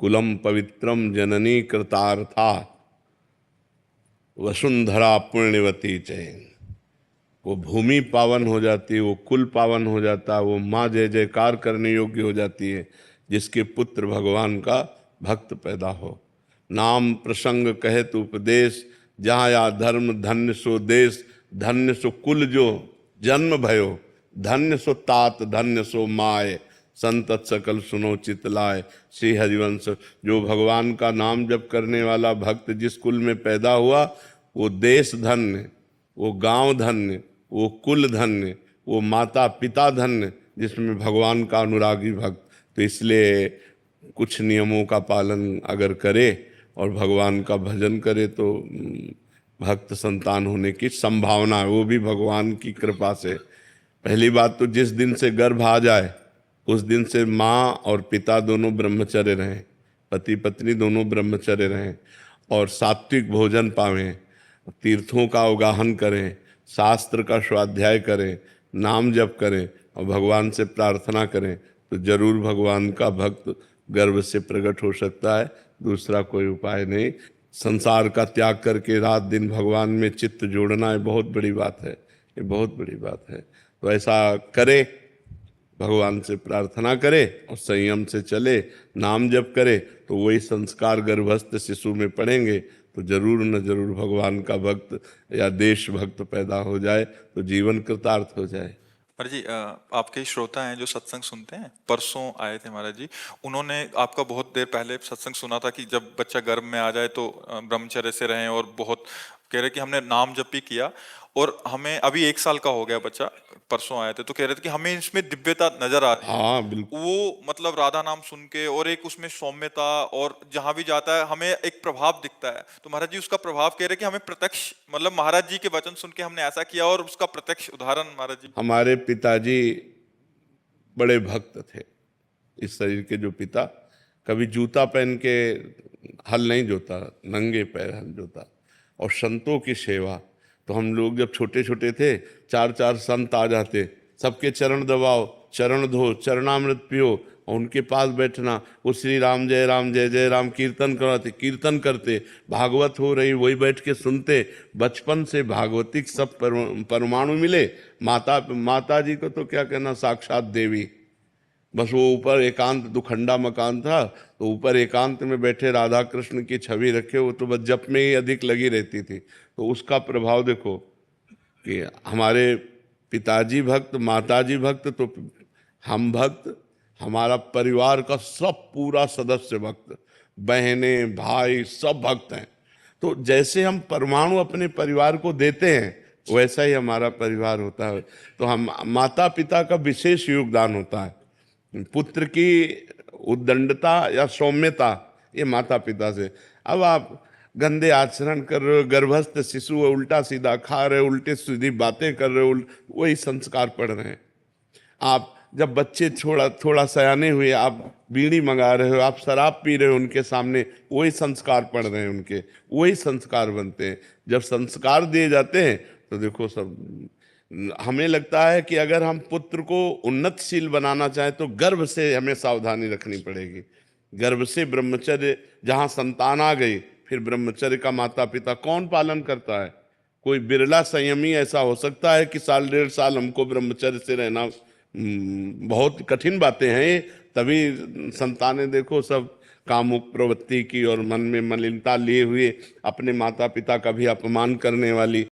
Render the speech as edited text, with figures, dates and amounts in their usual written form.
Coulomb पवित्रम जननी कृतार्था वसुंधरा पुण्यवती चैन। वो भूमि पावन हो जाती है, वो कुल पावन हो जाता है, वो माँ जय जयकार करने योग्य हो जाती है जिसके पुत्र भगवान का भक्त पैदा हो। नाम प्रसंग कहत उपदेश, जहाँ या धर्म धन्य सो देश, धन्य सो कुल जो जन्म भयो, धन्य सो तात धन्य सो माय, संतत सकल सुनो चितलाय। श्री हरिवंश। जो भगवान का नाम जप करने वाला भक्त जिस कुल में पैदा हुआ, वो देश धन्य, वो गांव धन्य, वो कुल धन्य, वो माता पिता धन्य जिसमें भगवान का अनुरागी भक्त। तो इसलिए कुछ नियमों का पालन अगर करे और भगवान का भजन करे तो भक्त संतान होने की संभावना है, वो भी भगवान की कृपा से। पहली बात तो जिस दिन से गर्भ आ जाए उस दिन से माँ और पिता दोनों ब्रह्मचर्य रहें, पति पत्नी दोनों ब्रह्मचर्य रहें, और सात्विक भोजन पावें, तीर्थों का अवगाहन करें, शास्त्र का स्वाध्याय करें, नाम जप करें और भगवान से प्रार्थना करें, तो जरूर भगवान का भक्त गर्भ से प्रकट हो सकता है। दूसरा कोई उपाय नहीं। संसार का त्याग करके रात दिन भगवान में चित्त जोड़ना ये बहुत बड़ी बात है, ये बहुत बड़ी बात है। तो ऐसा करे, भगवान से प्रार्थना करे और संयम से चले, नाम जप करे, तो वही संस्कार गर्भस्थ शिशु में पड़ेंगे तो जरूर न जरूर भगवान का भक्त या देश भक्त पैदा हो जाए तो जीवन कृतार्थ हो जाए। महाराज जी, आपके श्रोता हैं जो सत्संग सुनते हैं, परसों आए थे महाराज जी, उन्होंने आपका बहुत देर पहले सत्संग सुना था कि जब बच्चा गर्भ में आ जाए तो ब्रह्मचर्य से रहें, और बहुत कह रहे कि हमने नाम जप भी किया और हमें अभी 1 साल का हो गया बच्चा, परसों आए थे तो कह रहे थे कि हमें इसमें दिव्यता नजर आ रही है। हाँ बिल्कुल। वो मतलब राधा नाम सुन के, और एक उसमें सौम्यता, और जहां भी जाता है हमें एक प्रभाव दिखता है। तो महाराज जी उसका प्रभाव कह रहे कि हमें प्रत्यक्ष, मतलब महाराज जी के वचन सुन के हमने ऐसा किया, और उसका प्रत्यक्ष उदाहरण महाराज जी। हमारे पिताजी बड़े भक्त थे। इस शरीर के जो पिता कभी जूता पहन के हल नहीं जोता, नंगे पैर हल जोता। और संतों की सेवा, तो हम लोग जब छोटे छोटे थे, चार चार संत आ जाते, सबके चरण दबाओ, चरण धो, चरणामृत पियो, और उनके पास बैठना, वो श्री राम जय जय राम कीर्तन कराते, कीर्तन करते, भागवत हो रही वही बैठ के सुनते। बचपन से भागवतिक सब परमाणु मिले। माता जी को तो क्या कहना, साक्षात देवी। बस वो ऊपर एकांत दुखंडा मकान था, तो ऊपर एकांत में बैठे राधा कृष्ण की छवि रखे, वो तो बस जप में ही अधिक लगी रहती थी। तो उसका प्रभाव देखो कि हमारे पिताजी भक्त, माताजी भक्त, तो हम भक्त, हमारा परिवार का सब पूरा सदस्य भक्त, बहनें भाई सब भक्त हैं। तो जैसे हम परमाणु अपने परिवार को देते हैं वैसा ही हमारा परिवार होता है। तो हम माता पिता का विशेष योगदान होता है। पुत्र की उद्दंडता या सौम्यता ये माता पिता से। अब आप गंदे आचरण कर रहे हो, गर्भस्थ शिशु है, उल्टा सीधा खा रहे हो, उल्टे सीधी बातें कर रहे हो, वही संस्कार पड़ रहे हैं। आप जब बच्चे थोड़ा थोड़ा सयाने हुए, आप बीड़ी मंगा रहे हो, आप शराब पी रहे हो उनके सामने, वही संस्कार पड़ रहे हैं उनके, वही संस्कार बनते हैं। जब संस्कार दिए जाते हैं तो देखो सब। हमें लगता है कि अगर हम पुत्र को उन्नतशील बनाना चाहें तो गर्भ से हमें सावधानी रखनी पड़ेगी। गर्भ से ब्रह्मचर्य, जहाँ संतान आ गई फिर ब्रह्मचर्य का माता पिता कौन पालन करता है? कोई बिरला संयमी ऐसा हो सकता है कि साल डेढ़ साल हमको ब्रह्मचर्य से रहना, बहुत कठिन बातें हैं ये। तभी संतानें देखो सब कामुक प्रवृत्ति की और मन में मलिनता लिए हुए अपने माता पिता का भी अपमान करने वाली